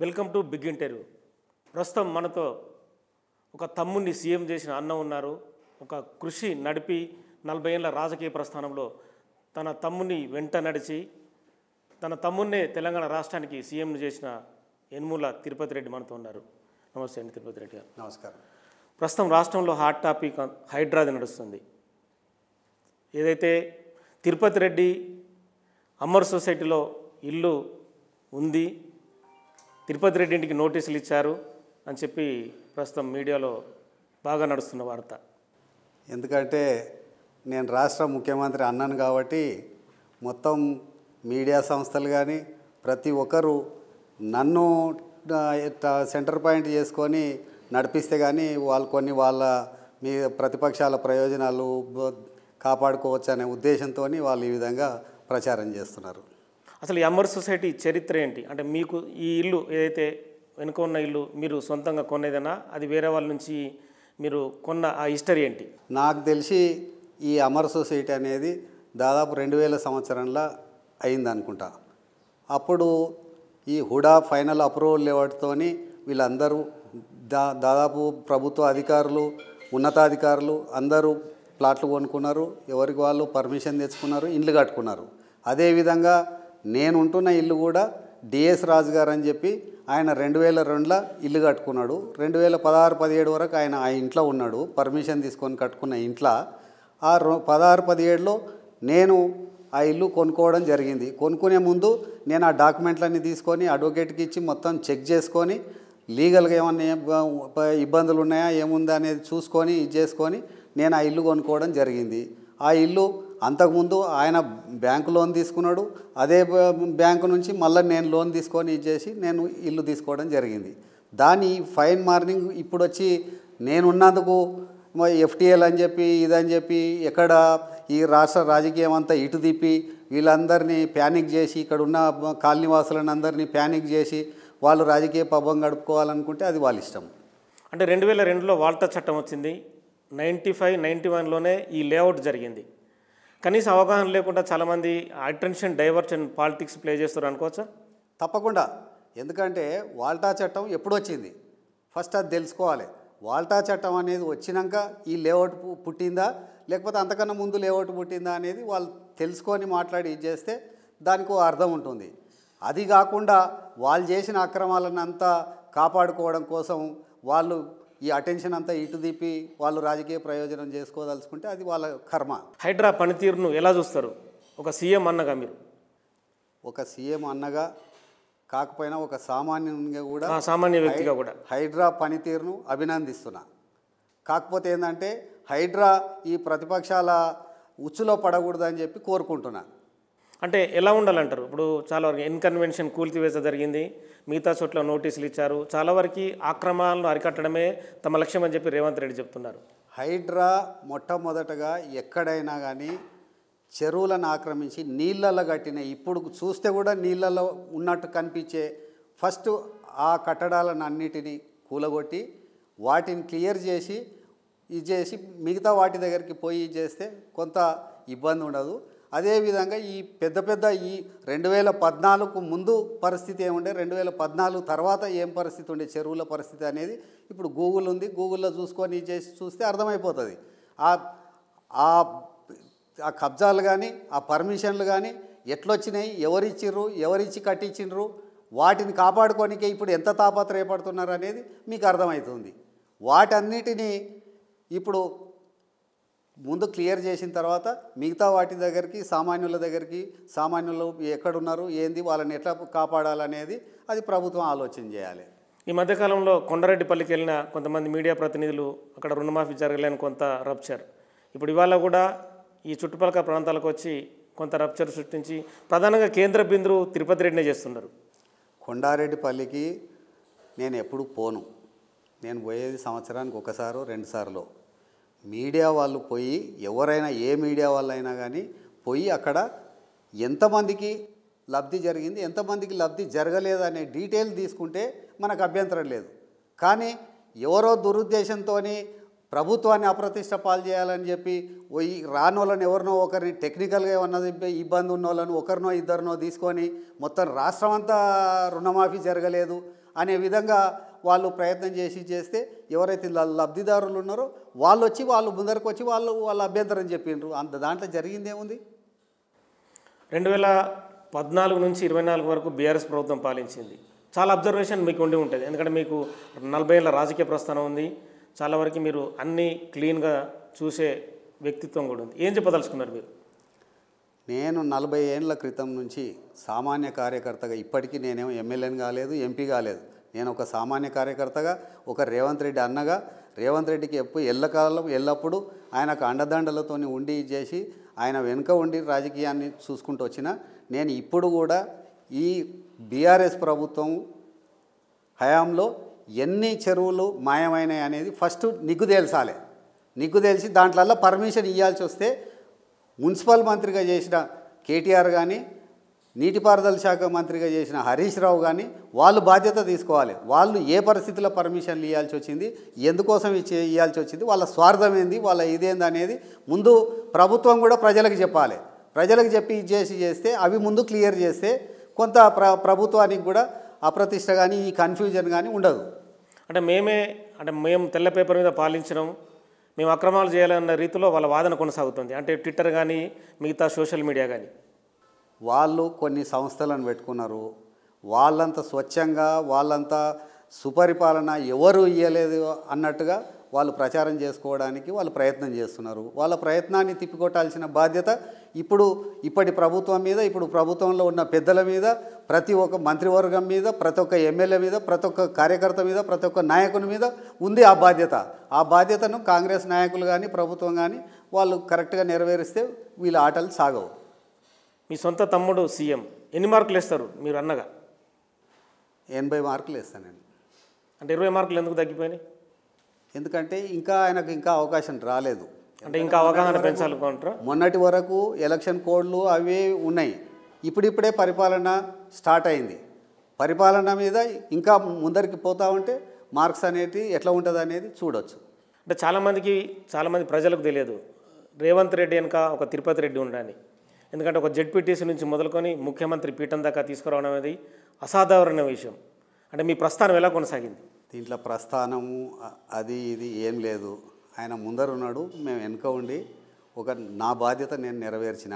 Welcome to big interview. ప్రస్తుతం మనతో ఒక తమ్ముడిని సీఎం చేసిన అన్న ఉన్నారు. ఒక కృషి నడిపి 40 ఏళ్ల రాజకీయ ప్రస్థానంలో తన తమ్ముని వెంట నడిచి తన తమ్మున్నే తెలంగాణ రాష్ట్రానికి సీఎంను చేసిన యనుమల తిరుపతి రెడ్డి మనతో ఉన్నారు. నమస్తే అండి తిరుపతి రెడ్డి గారు. నమస్కారం. ప్రస్తుతం రాష్ట్రంలో హాట్ టాపిక్ హైడ్రాది నడుస్తుంది. ఏదైతే తిరుపతి రెడ్డి అమర్ సొసైటీలో ఇల్లు ఉంది, తిరుపతి రెడ్డి ఇంటికి నోటీసులు ఇచ్చారు అని చెప్పి ప్రస్తుతం మీడియాలో బాగా నడుస్తున్న వార్త. ఎందుకంటే నేను రాష్ట్ర ముఖ్యమంత్రి అన్నాను కాబట్టి మొత్తం మీడియా సంస్థలు కానీ ప్రతి ఒక్కరు నన్ను సెంటర్ పాయింట్ చేసుకొని నడిపిస్తే కానీ వాళ్ళ మీ ప్రతిపక్షాల ప్రయోజనాలు కాపాడుకోవచ్చు అనే ఉద్దేశంతో వాళ్ళు ఈ విధంగా ప్రచారం చేస్తున్నారు. అసలు ఈ అమర్ సొసైటీ చరిత్ర ఏంటి? అంటే మీకు ఈ ఇల్లు ఏదైతే వెనుక ఉన్న ఇల్లు మీరు సొంతంగా కొనేదేనా, అది వేరే వాళ్ళ నుంచి మీరు కొన్న ఆ హిస్టరీ ఏంటి? నాకు తెలిసి ఈ అమర్ సొసైటీ అనేది దాదాపు 2000 సంవత్సరంలో అయింది అనుకుంటా. అప్పుడు ఈ హుడా ఫైనల్ అప్రూవల్ లేవటతోని వీళ్ళందరూ దాదాపు ప్రభుత్వ అధికారులు, ఉన్నతాధికారులు అందరూ ప్లాట్లు కొనుక్కున్నారు, ఎవరికి వాళ్ళు పర్మిషన్ తెచ్చుకున్నారు, ఇండ్లు కట్టుకున్నారు. అదేవిధంగా నేను ఉంటున్న ఇల్లు కూడా డిఎస్ రాజు గారు అని చెప్పి ఆయన 2002లో ఇల్లు కట్టుకున్నాడు. 2016-17 వరకు ఆయన ఆ ఇంట్లో ఉన్నాడు, పర్మిషన్ తీసుకొని కట్టుకున్న ఇంట్లో. ఆ 16-17లో నేను ఆ ఇల్లు కొనుక్కోవడం జరిగింది. కొనుక్కునే ముందు నేను ఆ డాక్యుమెంట్లన్నీ తీసుకొని అడ్వకేట్కి ఇచ్చి మొత్తం చెక్ చేసుకొని లీగల్గా ఏమన్నా ఇబ్బందులు ఉన్నాయా ఏముందా అనేది చూసుకొని ఇది చేసుకొని నేను ఆ ఇల్లు కొనుక్కోవడం జరిగింది. ఆ ఇల్లు అంతకుముందు ఆయన బ్యాంకు లోన్ తీసుకున్నాడు, అదే బ్యాంకు నుంచి మళ్ళీ నేను లోన్ తీసుకొని ఇచ్చేసి నేను ఇల్లు తీసుకోవడం జరిగింది. దాని ఫైన్ మార్నింగ్ ఇప్పుడు వచ్చి నేనున్నందుకు ఎఫ్టీఎల్ అని చెప్పి ఇదని చెప్పి ఎక్కడ ఈ రాష్ట్ర రాజకీయం అంతా ఇటు తిప్పి వీళ్ళందరినీ ప్యానిక్ చేసి ఇక్కడ ఉన్న కాలనీవాసులను అందరినీ ప్యానిక్ చేసి వాళ్ళు రాజకీయ పబ్బం గడుపుకోవాలనుకుంటే అది వాళ్ళ ఇష్టం. అంటే 2002లో వాల్టా చట్టం వచ్చింది, 95-91లోనే ఈ లేఅవుట్ జరిగింది. కనీసం అవగాహన లేకుండా చాలామంది అటెన్షన్ డైవర్షన్ పాలిటిక్స్ ప్లే చేస్తారు అనుకోవచ్చా? తప్పకుండా. ఎందుకంటే వాల్టా చట్టం ఎప్పుడు వచ్చింది ఫస్ట్ అది తెలుసుకోవాలి. వాల్టా చట్టం అనేది వచ్చినాక ఈ లేఅవుట్ పుట్టిందా లేకపోతే అంతకన్నా ముందు లేఅవుట్ పుట్టిందా అనేది వాళ్ళు తెలుసుకొని మాట్లాడి ఇది చేస్తే దానికి అర్థం ఉంటుంది. అది కాకుండా వాళ్ళు చేసిన అక్రమాలను అంతా కాపాడుకోవడం కోసం వాళ్ళు ఈ అటెన్షన్ అంతా ఇటు తిప్పి వాళ్ళు రాజకీయ ప్రయోజనం చేసుకోదలుచుకుంటే అది వాళ్ళ కర్మ. హైడ్రా పనితీరును ఎలా చూస్తారు ఒక సీఎం అన్నగా? మీరు ఒక సీఎం అన్నగా కాకపోయినా ఒక సామాన్యునిగా కూడా, సామాన్య వ్యక్తిగా కూడా హైడ్రా పనితీరును అభినందిస్తున్నా. కాకపోతే ఏంటంటే హైడ్రా ఈ ప్రతిపక్షాల ఉచ్చులో పడకూడదని చెప్పి కోరుకుంటున్నా. అంటే ఎలా ఉండాలంటారు? ఇప్పుడు చాలా వరకు ఇన్కన్వెన్షన్ కూల్చివేత జరిగింది, మిగతా చోట్ల నోటీసులు ఇచ్చారు, చాలా వరకు ఆక్రమణలను అరికట్టడమే తమ లక్ష్యం అని చెప్పి రేవంత్ రెడ్డి చెప్తున్నారు. హైడ్రా మొట్టమొదటగా ఎక్కడైనా కానీ చెరువులను ఆక్రమించి నీళ్ళల్లో కట్టిన, ఇప్పుడు చూస్తే కూడా నీళ్ళల్లో ఉన్నట్టు కనిపించే ఫస్ట్ ఆ కట్టడాలను అన్నిటినీ కూలగొట్టి వాటిని క్లియర్ చేసి ఇది చేసి మిగతా వాటి దగ్గరికి పోయి చేస్తే కొంత ఇబ్బంది ఉండదు. అదేవిధంగా ఈ పెద్ద ఈ 2014కు ముందు పరిస్థితి ఏముండే, 2014 తర్వాత ఏం పరిస్థితి ఉండే చెరువుల పరిస్థితి అనేది ఇప్పుడు గూగుల్ ఉంది, గూగుల్లో చూసుకొని చేసి చూస్తే అర్థమైపోతుంది. ఆ కబ్జాలు కానీ ఆ పర్మిషన్లు కానీ ఎట్లొచ్చినాయి, ఎవరిచ్చి కట్టించిండ్రు, వాటిని కాపాడుకోనికే ఇప్పుడు ఎంత తాపత్రయపడుతున్నారు అనేది మీకు అర్థమవుతుంది. వాటన్నిటినీ ఇప్పుడు ముందు క్లియర్ చేసిన తర్వాత మిగతా వాటి దగ్గరికి సామాన్యుల దగ్గరికి, సామాన్యులు ఎక్కడున్నారు ఏంది వాళ్ళని ఎట్లా కాపాడాలనేది అది ప్రభుత్వం ఆలోచన చేయాలి. ఈ మధ్యకాలంలో కొండారెడ్డిపల్లికి వెళ్ళిన కొంతమంది మీడియా ప్రతినిధులు అక్కడ రుణమాఫీ జరగలేని కొంత రప్చర్, ఇప్పుడు ఇవాళ కూడా ఈ చుట్టుపక్కల ప్రాంతాలకు వచ్చి కొంత రప్చర్ సృష్టించి ప్రధానంగా కేంద్ర బిందువు తిరుపతి రెడ్డినే చేస్తున్నారు. కొండారెడ్డిపల్లికి నేను ఎప్పుడు పోను, నేను పోయేది సంవత్సరానికి ఒకసారో 2 సార్లు. మీడియా వాళ్ళు పోయి, ఎవరైనా ఏ మీడియా వాళ్ళైనా కానీ పోయి అక్కడ ఎంతమందికి లబ్ధి జరిగింది, ఎంతమందికి లబ్ధి జరగలేదు అనే డీటెయిల్ తీసుకుంటే మనకు అభ్యంతరం లేదు. కానీ ఎవరో దురుద్దేశంతో ప్రభుత్వాన్ని అప్రతిష్ట పాలు చేయాలని చెప్పి రాని వాళ్ళని ఎవరినో ఒకరిని టెక్నికల్గా ఏమన్నా ఇబ్బంది ఉన్న వాళ్ళని ఒకరినో ఇద్దరినో తీసుకొని మొత్తం రాష్ట్రం అంతా రుణమాఫీ జరగలేదు అనే విధంగా వాళ్ళు ప్రయత్నం చేస్తే ఎవరైతే లబ్ధిదారులు ఉన్నారో వాళ్ళు వచ్చి వాళ్ళు ముందరకు వచ్చి వాళ్ళ అభ్యంతరం చెప్పిండ్రు. అంత దాంట్లో జరిగింది ఏముంది? 2014 నుంచి 24 వరకు బీఆర్ఎస్ ప్రభుత్వం పాలించింది. చాలా అబ్జర్వేషన్ మీకు ఉండి ఉంటుంది, ఎందుకంటే మీకు 40 ఏళ్ళ రాజకీయ ప్రస్థానం ఉంది. చాలా వరకు మీరు అన్నీ క్లీన్గా చూసే వ్యక్తిత్వం కూడా ఉంది. ఏం చెప్పదలుచుకున్నారు మీరు? నేను 40 ఏళ్ళ క్రితం నుంచి సామాన్య కార్యకర్తగా, ఇప్పటికీ నేనేమో ఎమ్మెల్యేని కాలేదు, ఎంపీ కాలేదు. నేను ఒక సామాన్య కార్యకర్తగా, ఒక రేవంత్ రెడ్డి అన్నగా, రేవంత్ రెడ్డికి ఎల్లప్పుడు ఆయనకు అండదండలతో ఉండి చేసి ఆయన వెనుక ఉండి రాజకీయాన్ని చూసుకుంటూ వచ్చిన నేను ఇప్పుడు కూడా ఈ బీఆర్ఎస్ ప్రభుత్వం హయాంలో ఎన్ని చెరువులు మాయమైనాయి అనేది ఫస్ట్ నిగ్గు తేల్చాలి. నిగ్గు తెలిసి దాంట్లో పర్మిషన్ ఇవ్వాల్సి వస్తే మున్సిపల్ మంత్రిగా చేసిన కేటీఆర్ కానీ, నీటిపారుదల శాఖ మంత్రిగా చేసిన హరీష్ రావు కానీ వాళ్ళు బాధ్యత తీసుకోవాలి. వాళ్ళు ఏ పరిస్థితుల్లో పర్మిషన్లు ఇవ్వాల్సి వచ్చింది, ఎందుకోసం ఇవ్వాల్సి వచ్చింది, వాళ్ళ స్వార్థం ఏంది, వాళ్ళ ఇదేంది అనేది ముందు ప్రభుత్వం కూడా ప్రజలకు చెప్పాలి. ప్రజలకు చెప్పి చేస్తే అవి ముందు క్లియర్ చేస్తే కొంత ప్రభుత్వానికి కూడా అప్రతిష్ట కానీ ఈ కన్ఫ్యూజన్ కానీ ఉండదు. అంటే మేము తెల్ల పేపర్ మీద పాలించడం, మేము అక్రమాలు చేయాలన్న రీతిలో వాళ్ళ వాదన కొనసాగుతుంది. అంటే ట్విట్టర్ కానీ మిగతా సోషల్ మీడియా కానీ వాళ్ళు కొన్ని సంస్థలను పెట్టుకున్నారు. వాళ్ళంత స్వచ్ఛంగా, వాళ్ళంతా సుపరిపాలన ఎవరు ఇయ్యలేదు అన్నట్టుగా వాళ్ళు ప్రచారం చేసుకోవడానికి వాళ్ళు ప్రయత్నం చేస్తున్నారు. వాళ్ళ ప్రయత్నాన్ని తిప్పికొట్టాల్సిన బాధ్యత ఇప్పటి ప్రభుత్వం మీద, ఇప్పుడు ప్రభుత్వంలో ఉన్న పెద్దల మీద, ప్రతి ఒక్క మంత్రివర్గం మీద, ప్రతి ఒక్క ఎమ్మెల్యే మీద, ప్రతి ఒక్క కార్యకర్త మీద, ప్రతి ఒక్క నాయకుని మీద ఉంది ఆ బాధ్యత. ఆ బాధ్యతను కాంగ్రెస్ నాయకులు కానీ ప్రభుత్వం కానీ వాళ్ళు కరెక్ట్గా నెరవేరిస్తే వీళ్ళ ఆటలు సాగవు. మీ సొంత తమ్ముడు సీఎం, ఎన్ని మార్కులు ఇస్తారు మీరు అన్నగా? 80 మార్కులు ఇస్తాను నేను. అంటే 20 మార్కులు ఎందుకు తగ్గిపోయినాయి? ఎందుకంటే ఆయనకు అవకాశం రాలేదు. అంటే ఇంకా అవగాహన పెంచాలనుకుంటారా? మొన్నటి వరకు ఎలక్షన్ కోడ్లు అవి ఉన్నాయి. ఇప్పుడిప్పుడే పరిపాలన స్టార్ట్ అయింది. పరిపాలన మీద ఇంకా ముందరికి పోతా ఉంటే మార్క్స్ అనేవి ఎట్లా ఉంటుంది అనేది చూడొచ్చు. అంటే చాలామంది ప్రజలకు తెలియదు రేవంత్ రెడ్డి వెనుక ఒక తిరుపతి రెడ్డి ఉండని. ఎందుకంటే ఒక జెడ్పీటీసీ నుంచి మొదలుకొని ముఖ్యమంత్రి పీఠం దాకా తీసుకురావడం అనేది అసాధారణ విషయం. అంటే మీ ప్రస్థానం ఎలా కొనసాగింది? దీంట్లో ప్రస్థానము అది ఇది ఏం లేదు. ఆయన ముందరున్నాడు, మేము వెనుక ఉండి నా బాధ్యత నేను నెరవేర్చిన.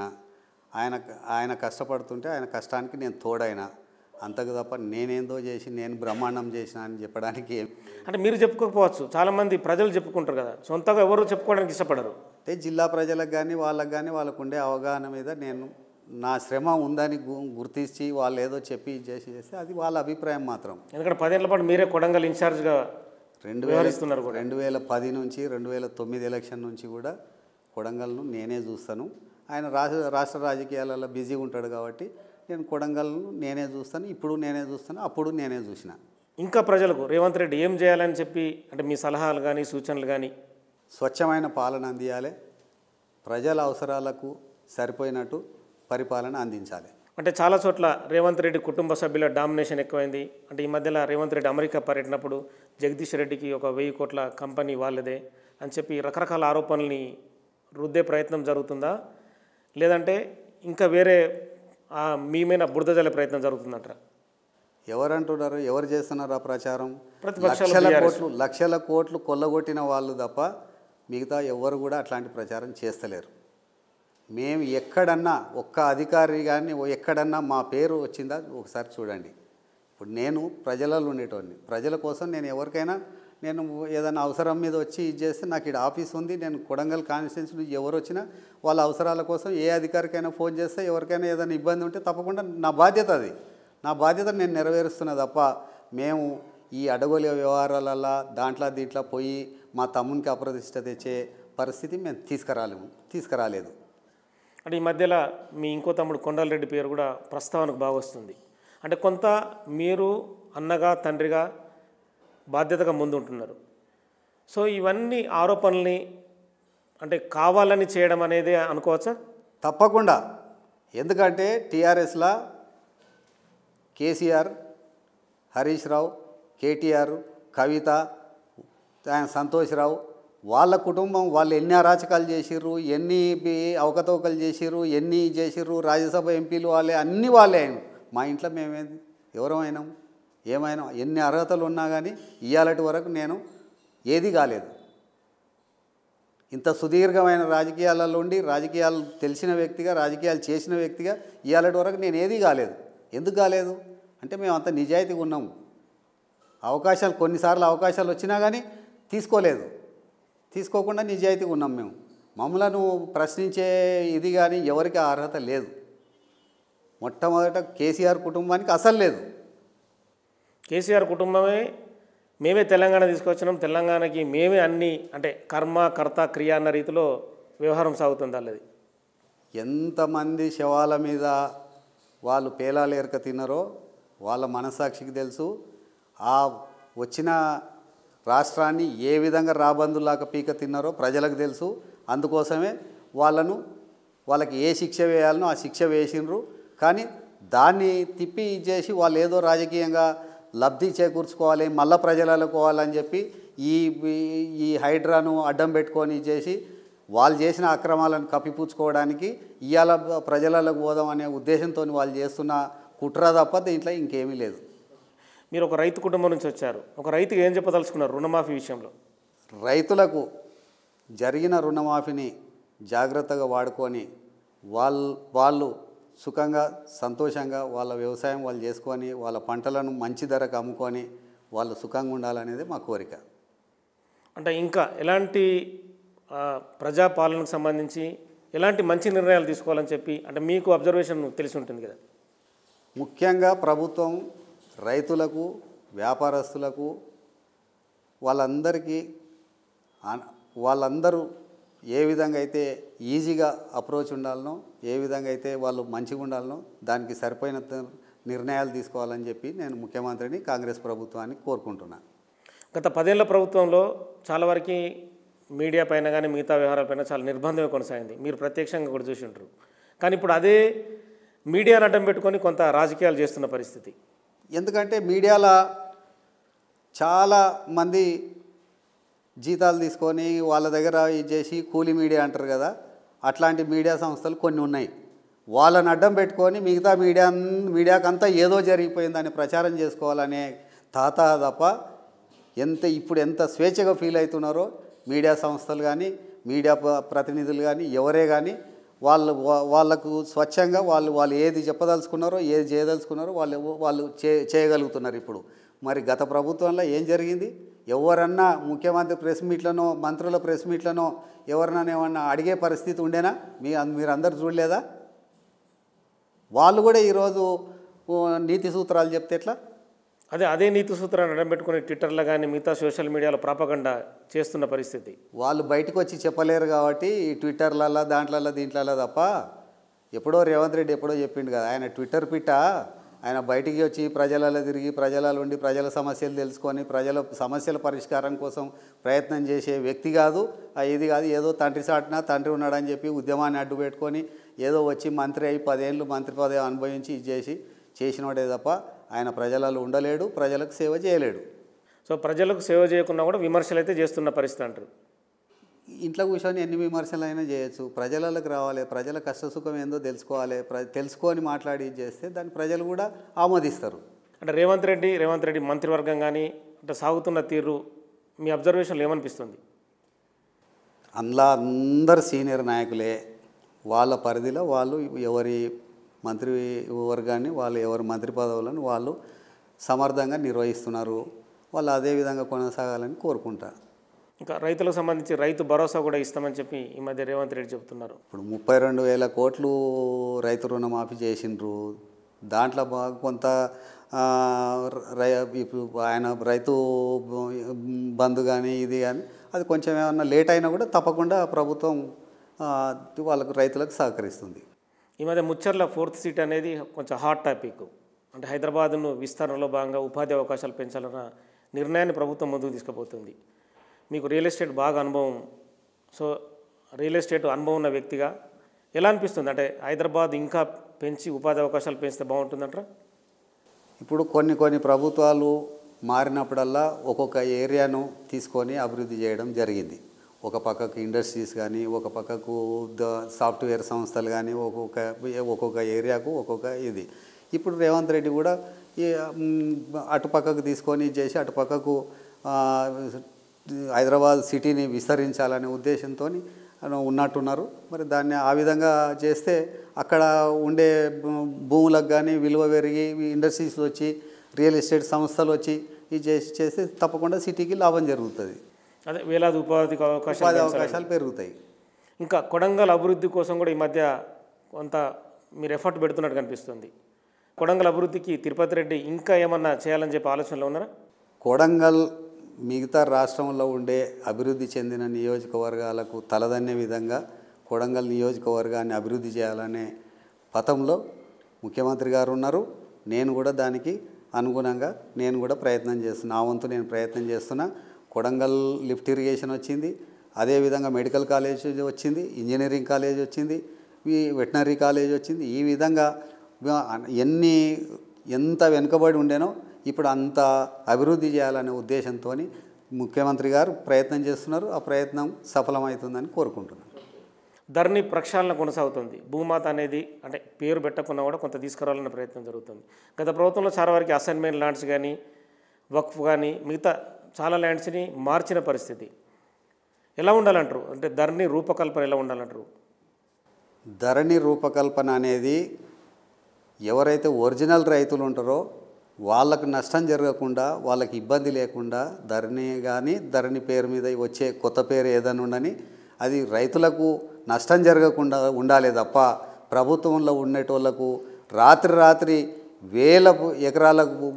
ఆయన కష్టపడుతుంటే ఆయన కష్టానికి నేను తోడైనా, అంతకు తప్ప నేనేందో చేసి నేను బ్రహ్మాండం చేసిన అని చెప్పడానికి అంటే మీరు చెప్పుకోకపోవచ్చు, చాలామంది ప్రజలు చెప్పుకుంటారు కదా, సొంతగా ఎవరు చెప్పుకోవడానికి ఇష్టపడరు. అంటే జిల్లా ప్రజలకు కానీ వాళ్ళకు ఉండే అవగాహన మీద నేను నా శ్రమ ఉందని గుర్తించి వాళ్ళు ఏదో చెప్పి చేస్తే అది వాళ్ళ అభిప్రాయం మాత్రం. ఎందుకంటే 10 ఏళ్ల పాటు మీరే కొడంగల్ ఇన్ఛార్జ్గా 2010 నుంచి 2009 ఎలక్షన్ నుంచి కూడా కొడంగల్ను నేనే చూస్తాను. ఆయన రాష్ట్ర రాజకీయాలలో బిజీగా ఉంటాడు కాబట్టి నేను కొడంగల్ను నేనే చూస్తాను. ఇప్పుడు నేనే చూస్తాను, అప్పుడు నేనే చూసిన. ఇంకా ప్రజలకు రేవంత్ రెడ్డి ఏం చేయాలని చెప్పి అంటే మీ సలహాలు కానీ సూచనలు కానీ? స్వచ్ఛమైన పాలన అందియాలి, ప్రజల అవసరాలకు సరిపోయినట్టు పరిపాలన అందించాలి. అంటే చాలా చోట్ల రేవంత్ రెడ్డి కుటుంబ సభ్యుల డామినేషన్ ఎక్కువైంది. అంటే ఈ మధ్యలో రేవంత్ రెడ్డి అమెరికా పర్యటనప్పుడు జగదీష్ రెడ్డికి ఒక 1000 కోట్ల కంపెనీ వాళ్ళదే అని చెప్పి రకరకాల ఆరోపణల్ని రుద్దే ప్రయత్నం జరుగుతుందా, లేదంటే ఇంకా వేరే మీ మీద బురద జల్లే ప్రయత్నం జరుగుతుందంటారా? ఎవరంటున్నారు, ఎవరు చేస్తున్నారు ఆ ప్రచారం? ప్రతిపక్షాలు లక్షల కోట్లు కొల్లగొట్టిన వాళ్ళు తప్ప మిగతా ఎవరు కూడా అట్లాంటి ప్రచారం చేస్తలేరు. మేము ఎక్కడన్నా ఒక్క అధికారి కానీ ఎక్కడన్నా మా పేరు వచ్చిందా ఒకసారి చూడండి. ఇప్పుడు నేను ప్రజలలో ఉండేటోడిని, ప్రజల కోసం నేను ఎవరికైనా నేను ఏదైనా అవసరం మీద వచ్చి ఇది చేస్తే నాకు ఇక్కడ ఆఫీస్ ఉంది, నేను కొడంగల్ కాన్స్టిట్యున్సీ నుంచి ఎవరు వచ్చినా వాళ్ళ అవసరాల కోసం ఏ అధికారికైనా ఫోన్ చేస్తే ఎవరికైనా ఏదైనా ఇబ్బంది ఉంటే తప్పకుండా నా బాధ్యత అది. నా బాధ్యత నేను నెరవేరుస్తున్నా తప్ప మేము ఈ అడగోలి వ్యవహారాలలో దీంట్లో పోయి మా తమ్మునికి అప్రతిష్ట తెచ్చే పరిస్థితి మేము తీసుకురాలేదు. అంటే ఈ మధ్యలో మీ ఇంకో తమ్ముడు కొండలరెడ్డి పేరు కూడా ప్రస్తావనకు బాగా వస్తుంది. అంటే కొంత మీరు అన్నగా తండ్రిగా బాధ్యతగా ముందుంటున్నారు. సో ఇవన్నీ ఆరోపణల్ని అంటే కావాలని చేయడం అనేది అనుకోవచ్చా? తప్పకుండా. ఎందుకంటే టీఆర్ఎస్లో కేసీఆర్, హరీష్ రావు, కేటీఆర్, కవిత, సంతోష్ రావు వాళ్ళ కుటుంబం వాళ్ళు ఎన్ని అరాచకాలు చేసిర్రు, ఎన్ని అవకతవకలు చేసిర్రు, రాజ్యసభ ఎంపీలు వాళ్ళే, అన్నీ వాళ్ళే. మా ఇంట్లో మేమేంది ఎవరమైనాం? ఏమైనా ఎన్ని అర్హతలు ఉన్నా కానీ ఇవాళటి వరకు నేను ఏది కాలేదు. ఇంత సుదీర్ఘమైన రాజకీయాలలో ఉండి రాజకీయాలు తెలిసిన వ్యక్తిగా, రాజకీయాలు చేసిన వ్యక్తిగా ఇవాళటి వరకు నేను ఏది కాలేదు. ఎందుకు కాలేదు అంటే మేము అంత నిజాయితీగా ఉన్నాము. అవకాశాలు కొన్నిసార్లు అవకాశాలు వచ్చినా కానీ తీసుకోకుండా నిజాయితీగా ఉన్నాం మేము. మమ్మలను ప్రశ్నించే ఇది కానీ ఎవరికి ఆ అర్హత లేదు. మొట్టమొదట కేసీఆర్ కుటుంబానికి అసలు లేదు. కేసీఆర్ కుటుంబమే మేమే తెలంగాణ తీసుకొచ్చినాం, తెలంగాణకి మేమే అన్నీ అంటే కర్మ కర్త క్రియ అన్న రీతిలో వ్యవహారం సాగుతుంది వాళ్ళది. ఎంతమంది శవాల మీద వాళ్ళు పేలాలు ఎరక తిన్నారో వాళ్ళ మనస్సాక్షికి తెలుసు. ఆ వచ్చిన రాష్ట్రాన్ని ఏ విధంగా రాబందులాగా పీక తిన్నారో ప్రజలకు తెలుసు. అందుకోసమే వాళ్ళకి ఏ శిక్ష వేయాలనో ఆ శిక్ష వేసిండ్రు. కానీ దాన్ని తిప్పి చేసి వాళ్ళు ఏదో రాజకీయంగా లబ్ధి చేకూర్చుకోవాలి, మళ్ళా ప్రజలకు పోవాలని చెప్పి ఈ హైడ్రాను అడ్డం పెట్టుకొని చేసి వాళ్ళు చేసిన అక్రమాలను కప్పిపుచ్చుకోవడానికి ఇవాళ ప్రజలకు పోదాం అనే ఉద్దేశంతో వాళ్ళు చేస్తున్న కుట్ర తప్ప దీంట్లో ఇంకేమీ లేదు. మీరు ఒక రైతు కుటుంబం నుంచి వచ్చారు. ఒక రైతుకి ఏం చెప్పదలుచుకున్నారు రుణమాఫీ విషయంలో? రైతులకు జరిగిన రుణమాఫీని జాగ్రత్తగా వాడుకొని వాళ్ళు సుఖంగా సంతోషంగా వాళ్ళ వ్యవసాయం వాళ్ళు చేసుకొని వాళ్ళ పంటలను మంచి ధరకు అమ్ముకొని వాళ్ళు సుఖంగా ఉండాలనేది మా కోరిక. అంటే ఇంకా ఎలాంటి ప్రజాపాలనకు సంబంధించి ఎలాంటి మంచి నిర్ణయాలు తీసుకోవాలని చెప్పి అంటే మీకు అబ్జర్వేషన్ తెలిసి ఉంటుంది కదా. ముఖ్యంగా ప్రభుత్వం రైతులకు, వ్యాపారస్తులకు వాళ్ళందరూ ఏ విధంగా అయితే ఈజీగా అప్రోచ్ ఉండాలనో, ఏ విధంగా అయితే వాళ్ళు మంచిగా ఉండాలనో దానికి సరిపోయిన నిర్ణయాలు తీసుకోవాలని చెప్పి నేను ముఖ్యమంత్రిని, కాంగ్రెస్ ప్రభుత్వాన్ని కోరుకుంటున్నాను. గత 10 ఏళ్ల ప్రభుత్వంలో చాలా వరకు మీడియా పైన కానీ మిగతా వ్యవహారాలపైన చాలా నిర్బంధమే కొనసాగింది. మీరు ప్రత్యక్షంగా కూడా చూసి ఉంటారు. కానీ ఇప్పుడు అదే మీడియాను అడ్డం పెట్టుకొని కొంత రాజకీయాలు చేస్తున్న పరిస్థితి. ఎందుకంటే మీడియాలో చాలామంది జీతాలు తీసుకొని వాళ్ళ దగ్గర ఇది చేసి కూలీ మీడియా అంటారు కదా, అట్లాంటి మీడియా సంస్థలు కొన్ని ఉన్నాయి. వాళ్ళని అడ్డం పెట్టుకొని మిగతా మీడియాకంతా ఏదో జరిగిపోయిందని ప్రచారం చేసుకోవాలనే తప్ప ఇప్పుడు ఎంత స్వేచ్ఛగా ఫీల్ అవుతున్నారో మీడియా సంస్థలు కానీ మీడియా ప్రతినిధులు కానీ ఎవరే కానీ వాళ్ళకు స్వచ్ఛంగా వాళ్ళు ఏది చెప్పదలుచుకున్నారో ఏది చేయదలుచుకున్నారో వాళ్ళు చేయగలుగుతున్నారు. ఇప్పుడు మరి గత ప్రభుత్వంలో ఏం జరిగింది? ఎవరన్నా ముఖ్యమంత్రి ప్రెస్ మీట్లనో మంత్రుల ప్రెస్ మీట్లనో ఎవరన్నా ఏమన్నా అడిగే పరిస్థితి ఉండేనా? మీరందరూ చూడలేదా? వాళ్ళు కూడా ఈరోజు నీతి సూత్రాలు చెప్తే ఎట్లా? అదే నీతి సూత్రాన్ని అడ్డం పెట్టుకుని ట్విట్టర్లో కానీ మిగతా సోషల్ మీడియాలో ప్రాపగండా చేస్తున్న పరిస్థితి. వాళ్ళు బయటకు వచ్చి చెప్పలేరు కాబట్టి ఈ ట్విట్టర్లలో దీంట్లలో తప్ప ఎప్పుడో రేవంత్ రెడ్డి ఎప్పుడో చెప్పిండు కదా, ఆయన ట్విట్టర్ పిట్ట. ఆయన బయటికి వచ్చి ప్రజలలో తిరిగి ప్రజలలో ఉండి ప్రజల సమస్యలు తెలుసుకొని ప్రజల సమస్యల పరిష్కారం కోసం ప్రయత్నం చేసే వ్యక్తి కాదు. ఇది కాదు ఏదో తండ్రి సాటినా తండ్రి ఉన్నాడని చెప్పి ఉద్యమాన్ని అడ్డు పెట్టుకొని ఏదో వచ్చి మంత్రి అయి 10 ఏళ్ళు మంత్రి పదవి అనుభవించి ఇది చేసినోడే తప్ప ఆయన ప్రజలలో ఉండలేడు, ప్రజలకు సేవ చేయలేడు. సో ప్రజలకు సేవ చేయకుండా కూడా విమర్శలు అయితే చేస్తున్న పరిస్థితి అంటారు. ఇంట్లో కూర్చొని ఎన్ని విమర్శలు అయినా చేయొచ్చు. ప్రజలకు రావాలి, ప్రజల కష్టసుఖం ఏందో తెలుసుకోవాలి, తెలుసుకొని మాట్లాడి చేస్తే దాన్ని ప్రజలు కూడా ఆమోదిస్తారు. అంటే రేవంత్ రెడ్డి మంత్రివర్గం కానీ అంటే సాగుతున్న తీరు మీ అబ్జర్వేషన్లో ఏమనిపిస్తుంది? అందులో అందరు సీనియర్ నాయకులే. వాళ్ళ పరిధిలో వాళ్ళు ఎవరి మంత్రి వర్గాన్ని ఎవరి మంత్రి పదవులను వాళ్ళు సమర్థంగా నిర్వహిస్తున్నారు. వాళ్ళు అదే విధంగా కొనసాగాలని కోరుకుంటారు. ఇంకా రైతులకు సంబంధించి రైతు భరోసా కూడా ఇస్తామని చెప్పి ఈ మధ్య రేవంత్ రెడ్డి చెప్తున్నారు. ఇప్పుడు 32,000 కోట్లు రైతు రుణమాఫీ చేసిండ్రు. దాంట్లో కొంత ఇప్పుడు ఆయన రైతు బంధు కానీ ఇది కానీ అది కొంచెం ఏమన్నా లేట్ అయినా కూడా తప్పకుండా ప్రభుత్వం రైతులకు సహకరిస్తుంది. ఈ మధ్య ముచ్చర్ల 4th సీట్ అనేది కొంచెం హాట్ టాపిక్. అంటే హైదరాబాద్ను విస్తరణలో భాగంగా ఉపాధి అవకాశాలు పెంచాలన్న నిర్ణయాన్ని ప్రభుత్వం ముందుకు తీసుకుపోతుంది. మీకు రియల్ ఎస్టేట్ బాగా అనుభవం, సో రియల్ ఎస్టేట్ అనుభవం ఉన్న వ్యక్తిగా ఎలా అనిపిస్తుంది? అంటే హైదరాబాద్ ఇంకా పెంచి ఉపాధి అవకాశాలు పెంచితే బాగుంటుందంటారా? ఇప్పుడు కొన్ని ప్రభుత్వాలు మారినప్పుడల్లా ఒక్కొక్క ఏరియాను తీసుకొని అభివృద్ధి చేయడం జరిగింది. ఒక పక్కకు ఇండస్ట్రీస్ కానీ, ఒక పక్కకు సాఫ్ట్వేర్ సంస్థలు కానీ, ఒక్కొక్క ఏరియాకు ఒక్కొక్క ఇది. ఇప్పుడు రేవంత్ రెడ్డి కూడా ఈ అటుపక్కకు తీసుకొని చేసి అటుపక్కకు హైదరాబాద్ సిటీని విస్తరించాలనే ఉద్దేశంతో ఉన్నట్టున్నారు. మరి దాన్ని ఆ విధంగా చేస్తే అక్కడ ఉండే భూములకు కానీ విలువ పెరిగి ఇండస్ట్రీస్ వచ్చి రియల్ ఎస్టేట్ సంస్థలు వచ్చి ఇది చేస్తే తప్పకుండా సిటీకి లాభం జరుగుతుంది. అదే వేలాది ఉపాధి అవకాశాలు పెరుగుతాయి. ఇంకా కొడంగల్ అభివృద్ధి కోసం కూడా ఈ మధ్య కొంత మీరు ఎఫర్ట్ పెడుతున్నట్టు కనిపిస్తుంది. కొడంగల్ అభివృద్ధికి తిరుపతి రెడ్డి ఇంకా ఏమన్నా చేయాలని చెప్పి ఆలోచనలో ఉన్నారా? కొడంగల్ మిగతా రాష్ట్రంలో ఉండే అభివృద్ధి చెందిన నియోజకవర్గాలకు తలదన్నే విధంగా కొడంగల్ నియోజకవర్గాన్ని అభివృద్ధి చేయాలనే పథంలో ముఖ్యమంత్రి గారు ఉన్నారు. నేను కూడా దానికి అనుగుణంగా నేను కూడా ప్రయత్నం చేస్తున్నా. నా వంతు నేను ప్రయత్నం చేస్తున్నా. కొడంగల్ లిఫ్ట్ ఇరిగేషన్ వచ్చింది, అదేవిధంగా మెడికల్ కాలేజ్ వచ్చింది, ఇంజనీరింగ్ కాలేజ్ వచ్చింది, వెటనరీ కాలేజ్ వచ్చింది. ఈ విధంగా ఎంత వెనుకబడి ఉండేనో ఇప్పుడు అంత అభివృద్ధి చేయాలనే ఉద్దేశంతో ముఖ్యమంత్రి గారు ప్రయత్నం చేస్తున్నారు. ఆ ప్రయత్నం సఫలమవుతుందని కోరుకుంటున్నాను. ధరణి ప్రక్షాళన కొనసాగుతుంది. భూమాత అనేది అంటే పేరు పెట్టకుండా కూడా కొంత తీసుకురావాలనే ప్రయత్నం జరుగుతుంది. గత ప్రభుత్వంలో చాలా వరకు అసైన్మెంట్ ల్యాండ్స్ కానీ వక్ఫ్ కానీ మిగతా చాలా ల్యాండ్స్ని మార్చిన పరిస్థితి. ఎలా ఉండాలంటారు? అంటే ధరణి రూపకల్పన ఎలా ఉండాలంటారు? ధరణి రూపకల్పన అనేది ఎవరైతే ఒరిజినల్ రైతులు ఉంటారో వాళ్ళకు నష్టం జరగకుండా, వాళ్ళకి ఇబ్బంది లేకుండా ధరణి కానీ ధరణి పేరు మీద వచ్చే కొత్త పేరు ఏదైనా ఉండని అది రైతులకు నష్టం జరగకుండా ఉండాలి తప్ప ప్రభుత్వంలో ఉండేటోళ్లకు రాత్రి వేల ఎకరాలకు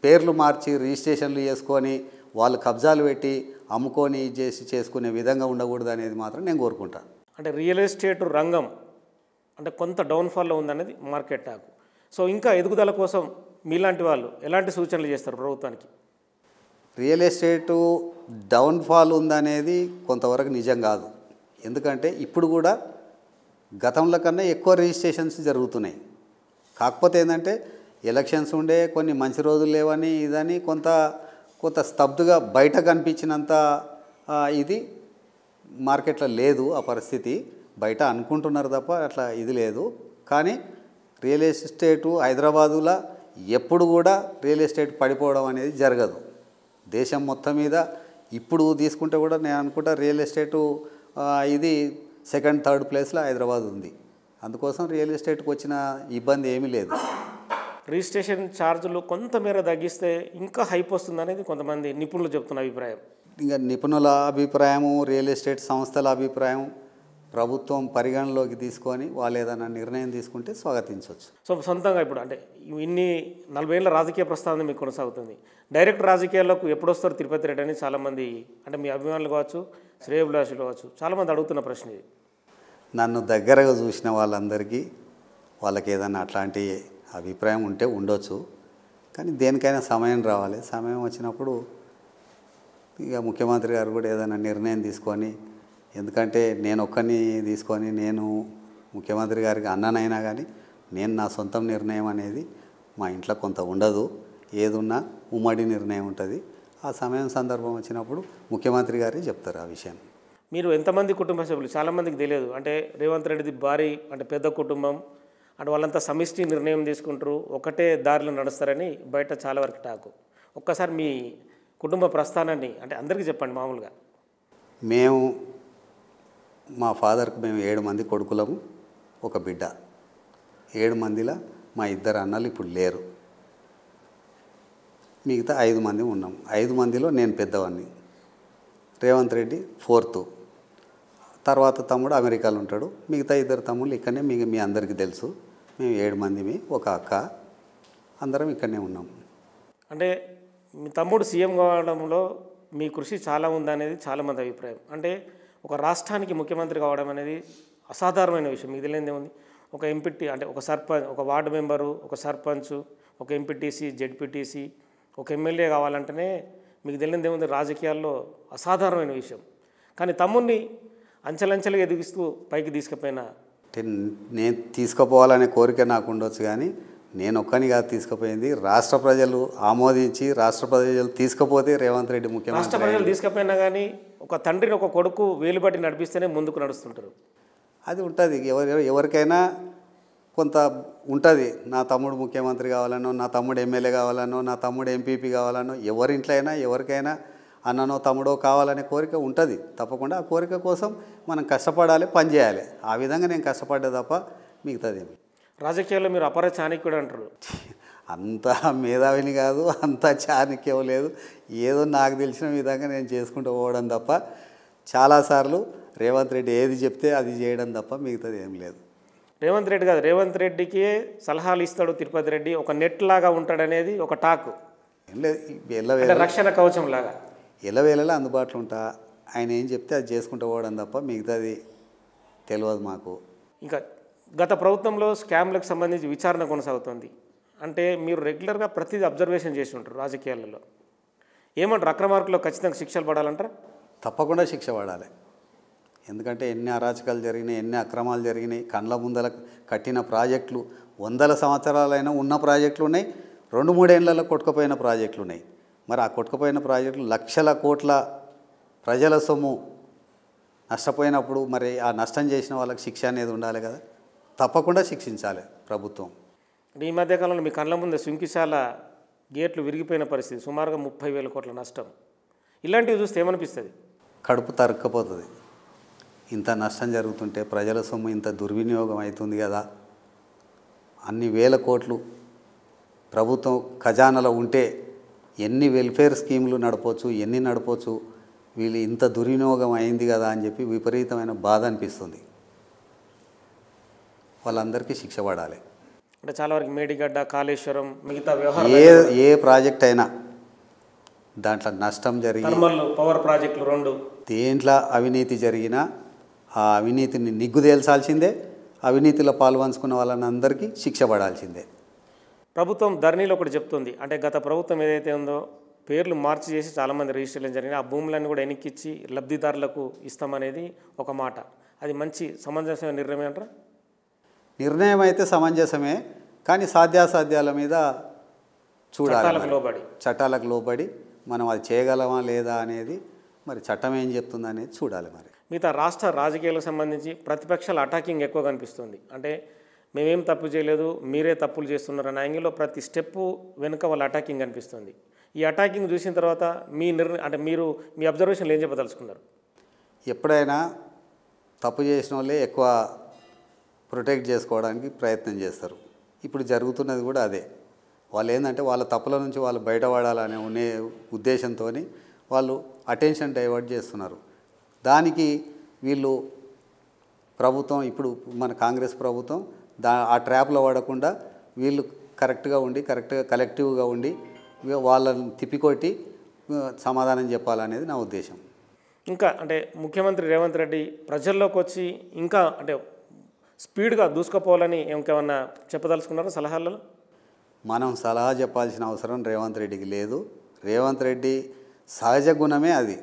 పేర్లు మార్చి రిజిస్ట్రేషన్లు చేసుకొని వాళ్ళు కబ్జాలు పెట్టి అమ్ముకొని చేసుకునే విధంగా ఉండకూడదు అనేది మాత్రం నేను కోరుకుంటాను. అంటే రియల్ ఎస్టేట్ రంగం అంటే కొంత డౌన్ఫాల్లో ఉందనేది మార్కెట్ టాక్. సో ఇంకా ఎదుగుదల కోసం మీలాంటి వాళ్ళు ఎలాంటి సూచనలు చేస్తారు ప్రభుత్వానికి? రియల్ ఎస్టేటు డౌన్ఫాల్ ఉందనేది కొంతవరకు నిజం కాదు. ఎందుకంటే ఇప్పుడు కూడా గతంలో కన్నా ఎక్కువ రిజిస్ట్రేషన్స్ జరుగుతున్నాయి. కాకపోతే ఏంటంటే ఎలక్షన్స్ ఉండే కొన్ని మంచి రోజులు లేవని ఇదని కొంత స్తబ్దుగా బయట కనిపించినంత ఇది మార్కెట్లో లేదు. ఆ పరిస్థితి బయట అనుకుంటున్నారు తప్ప అట్లా ఇది లేదు. కానీ రియల్ ఎస్టేటు హైదరాబాదులో ఎప్పుడు కూడా రియల్ ఎస్టేట్ పడిపోవడం అనేది జరగదు. దేశం మొత్తం మీద ఇప్పుడు తీసుకుంటే కూడా నేను అనుకుంటా రియల్ ఎస్టేటు ఇది సెకండ్ థర్డ్ ప్లేస్లో హైదరాబాద్ ఉంది. అందుకోసం రియల్ ఎస్టేట్కి వచ్చిన ఇబ్బంది ఏమీ లేదు. రిజిస్ట్రేషన్ ఛార్జీలు కొంతమేర తగ్గిస్తే ఇంకా హైప్ వస్తుంది అనేది కొంతమంది నిపుణులు చెప్తున్న అభిప్రాయం. ఇంకా నిపుణుల అభిప్రాయము, రియల్ ఎస్టేట్ సంస్థల అభిప్రాయం ప్రభుత్వం పరిగణలోకి తీసుకొని వాళ్ళు ఏదైనా నిర్ణయం తీసుకుంటే స్వాగతించవచ్చు. సో సొంతంగా ఇప్పుడు అంటే ఇన్ని 40 ఏళ్ళ రాజకీయ ప్రస్థానం మీకు కొనసాగుతుంది. డైరెక్ట్ రాజకీయాల్లోకి ఎప్పుడు వస్తారు తిరుపతి రెడ్డి అని చాలామంది అంటే మీ అభిమానులు కావచ్చు, శ్రేయోభిలాషులు కావచ్చు, చాలామంది అడుగుతున్న ప్రశ్న ఇది. నన్ను దగ్గరగా చూసిన వాళ్ళందరికీ వాళ్ళకి ఏదైనా అట్లాంటి అభిప్రాయం ఉంటే ఉండొచ్చు. కానీ దేనికైనా సమయం రావాలి. సమయం వచ్చినప్పుడు ఇక ముఖ్యమంత్రి గారు కూడా ఏదైనా నిర్ణయం తీసుకొని, ఎందుకంటే నేను ఒక్కరిని తీసుకొని నేను ముఖ్యమంత్రి గారికి అన్ననైనా కానీ నేను నా సొంత నిర్ణయం అనేది మా ఇంట్లో కొంత ఉండదు. ఏదున్నా ఉమ్మడి నిర్ణయం ఉంటుంది. ఆ సమయం సందర్భం వచ్చినప్పుడు ముఖ్యమంత్రి గారే చెప్తారు ఆ విషయాన్ని. మీరు ఎంతమంది కుటుంబ సభ్యులు? చాలామందికి తెలియదు. అంటే రేవంత్ రెడ్డిది భారీ అంటే పెద్ద కుటుంబం, అంటే వాళ్ళంతా సమిష్టి నిర్ణయం తీసుకుంటారు, ఒకటే దారిలో నడుస్తారని బయట చాలా వరకు టాకు. ఒక్కసారి మీ కుటుంబ ప్రస్థానాన్ని అంటే అందరికీ చెప్పండి. మామూలుగా మేము మా ఫాదర్కి మేము 7 మంది కొడుకులము, ఒక బిడ్డ. 7 మందిలో మా 2 అన్నలు ఇప్పుడు లేరు. మిగతా 5 మంది ఉన్నాం. 5 మందిలో నేను పెద్దవాడిని. రేవంత్ రెడ్డి 4th. తర్వాత తమ్ముడు అమెరికాలో ఉంటాడు. మిగతా 2 తమ్ముళ్ళు ఇక్కడనే మీ అందరికీ తెలుసు. మేము 7 మందిమి, ఒక అక్క, అందరం ఇక్కడనే ఉన్నాం. అంటే మీ తమ్ముడు సీఎం కావడంలో మీ కృషి చాలా ఉందనేది చాలామంది అభిప్రాయం. అంటే ఒక రాష్ట్రానికి ముఖ్యమంత్రి కావడం అనేది అసాధారణమైన విషయం. మీకు తెలియదు ఏముంది? ఒక ఎంపీటీ అంటే ఒక సర్పంచ్, ఒక వార్డు మెంబరు, ఒక సర్పంచ్, ఒక ఎంపీటీసీ, జెడ్పీటీసీ, ఒక ఎమ్మెల్యే కావాలంటేనే మీకు తెలియదు ఏముంది? రాజకీయాల్లో అసాధారణమైన విషయం. కానీ తమ్ముడిని అంచెలంచెలుగా ఎదిగిస్తూ పైకి తీసుకుపోయిన నేను తీసుకుపోవాలనే కోరిక నాకు ఉండొచ్చు, కానీ నేను ఒక్కనిగా తీసుకుపోయింది రాష్ట్ర ప్రజలు ఆమోదించి రాష్ట్ర ప్రజలు తీసుకుపోతే రేవంత్ రెడ్డి ముఖ్యమంత్రి. రాష్ట్ర ప్రజలు తీసుకుపోయినా కానీ ఒక తండ్రిని ఒక కొడుకు వేలుబట్టి నడిపిస్తేనే ముందుకు నడుస్తుంటారు. అది ఉంటుంది. ఎవరికైనా కొంత ఉంటుంది. నా తమ్ముడు ముఖ్యమంత్రి కావాలనో, నా తమ్ముడు ఎమ్మెల్యే కావాలనో, నా తమ్ముడు ఎంపీపీ కావాలనో, ఎవరింట్లో అయినా ఎవరికైనా అన్ననో తమ్ముడో కావాలనే కోరిక ఉంటుంది. తప్పకుండా ఆ కోరిక కోసం మనం కష్టపడాలి, పని చేయాలి. ఆ విధంగా నేను కష్టపడ్డా తప్ప మిగతాదేమి. రాజకీయాల్లో మీరు అపర చాణక్యుడు అంటారు. అంత మేధావిని కాదు, అంత చాణక్యం లేదు. ఏదో నాకు తెలిసిన విధంగా నేను చేసుకుంటూ పోవడం తప్ప, చాలాసార్లు రేవంత్ రెడ్డి ఏది చెప్తే అది చేయడం తప్ప మిగతాది ఏం లేదు. రేవంత్ రెడ్డి కాదు, రేవంత్ రెడ్డికి సలహాలు ఇస్తాడు తిరుపతి రెడ్డి, ఒక నెట్ లాగా ఉంటాడనేది ఒక టాక్. ఏం లేదు, ఎల్లవేళ రక్షణ కవచం లాగా ఎల్లవేళలా అందుబాటులో ఉంటా. ఆయన ఏం చెప్తే అది చేసుకుంటూ పోవడం తప్ప మిగతాది తెలియదు మాకు. ఇంకా గత ప్రభుత్వంలో స్కామ్లకు సంబంధించి విచారణ కొనసాగుతుంది. అంటే మీరు రెగ్యులర్గా ప్రతిదీ అబ్జర్వేషన్ చేసి ఉంటారు రాజకీయాలలో. ఏమంటారు, అక్రమార్కుల్లో ఖచ్చితంగా శిక్షలు పడాలంటారా? తప్పకుండా శిక్ష పడాలి. ఎందుకంటే ఎన్ని అరాచకాలు జరిగినాయి, ఎన్ని అక్రమాలు జరిగినాయి. కండ్ల ముందల కట్టిన ప్రాజెక్టులు 100 సంవత్సరాలైనా ఉన్న ప్రాజెక్టులు ఉన్నాయి, 2-3 ఏళ్లలో కొట్టుకుపోయిన ప్రాజెక్టులు ఉన్నాయి. మరి ఆ కొట్టుకుపోయిన ప్రాజెక్టులు లక్షల కోట్ల ప్రజల సొమ్ము నష్టపోయినప్పుడు మరి ఆ నష్టం చేసిన వాళ్ళకి శిక్ష అనేది ఉండాలి కదా. తప్పకుండా శిక్షించాలి ప్రభుత్వం. అంటే ఈ మధ్యకాలంలో మీ కళ్ళ ముందే సుంకిశాల గేట్లు విరిగిపోయిన పరిస్థితి, సుమారుగా 30,000 కోట్ల నష్టం. ఇలాంటివి చూస్తే ఏమనిపిస్తుంది? కడుపు తరుక్కపోతుంది. ఇంత నష్టం జరుగుతుంటే, ప్రజల సొమ్ము ఇంత దుర్వినియోగం అవుతుంది కదా. అన్ని వేల కోట్లు ప్రభుత్వం ఖజానాలో ఉంటే ఎన్ని వెల్ఫేర్ స్కీములు నడపవచ్చు, ఎన్ని నడపవచ్చు. వీళ్ళు ఇంత దుర్వినియోగం అయింది కదా అని చెప్పి విపరీతమైన బాధ అనిపిస్తుంది. వాళ్ళందరికీ శిక్ష పడాలి. అంటే చాలా వరకు మేడిగడ్డ, కాళేశ్వరం, మిగతా వ్యవహారం ఏ ప్రాజెక్ట్ అయినా దాంట్లో నష్టం జరిగి, థర్మల్ పవర్ ప్రాజెక్టులు 2 దేంట్లో అవినీతి జరిగినా ఆ అవినీతిని నిగ్గు తేల్చాల్సిందే. అవినీతిలో పాల్పంచుకున్న వాళ్ళని అందరికీ శిక్ష పడాల్సిందే. ప్రభుత్వం ధరణిలో ఒకటి చెప్తుంది. అంటే గత ప్రభుత్వం ఏదైతే ఉందో పేర్లు మార్చి చేసి చాలామంది రిజిస్ట్రేషన్ జరిగినాయి, ఆ భూములన్నీ కూడా వెనక్కిచ్చి లబ్ధిదారులకు ఇస్తామనేది ఒక మాట. అది మంచి సమంజసమైన నిర్ణయం అంటారా? నిర్ణయం అయితే సమంజసమే, కానీ సాధ్యాసాధ్యాల మీద చూడాలి. చట్టాలకు లోబడి మనం అది చేయగలమా లేదా అనేది మరి చట్టం ఏం చెప్తుంది అనేది చూడాలి. మరి మిగతా రాష్ట్ర రాజకీయాలకు సంబంధించి ప్రతిపక్షాల అటాకింగ్ ఎక్కువ కనిపిస్తుంది. అంటే మేమేం తప్పు చేయలేదు, మీరే తప్పులు చేస్తున్నారు అనే యాంగిల్లో ప్రతి స్టెప్పు వెనుక వాళ్ళ అటాకింగ్ కనిపిస్తుంది. ఈ అటాకింగ్ చూసిన తర్వాత అంటే మీరు మీ అబ్జర్వేషన్లు ఏం చెప్పదలుచుకున్నారు? ఎప్పుడైనా తప్పు చేసిన వాళ్ళే ఎక్కువ ప్రొటెక్ట్ చేసుకోవడానికి ప్రయత్నం చేస్తారు. ఇప్పుడు జరుగుతున్నది కూడా అదే. వాళ్ళు ఏంటంటే వాళ్ళ తప్పుల నుంచి వాళ్ళు బయటపడాలనే ఉద్దేశంతో వాళ్ళు అటెన్షన్ డైవర్ట్ చేస్తున్నారు. దానికి వీళ్ళు ప్రభుత్వం, ఇప్పుడు మన కాంగ్రెస్ ప్రభుత్వం ఆ ట్రాప్లో పడకుండా వీళ్ళు కరెక్ట్గా ఉండి, కరెక్ట్గా కలెక్టివ్గా ఉండి వాళ్ళని తిప్పికొట్టి సమాధానం చెప్పాలనేది నా ఉద్దేశం. ఇంకా అంటే ముఖ్యమంత్రి రేవంత్ రెడ్డి ప్రజల్లోకి వచ్చి ఇంకా అంటే స్పీడ్గా దూసుకుపోవాలని ఇంకేమన్నా చెప్పదలుచుకున్నారా సలహాలలో? మనం సలహా చెప్పాల్సిన అవసరం రేవంత్ రెడ్డికి లేదు. రేవంత్ రెడ్డి సహజ గుణమే అది.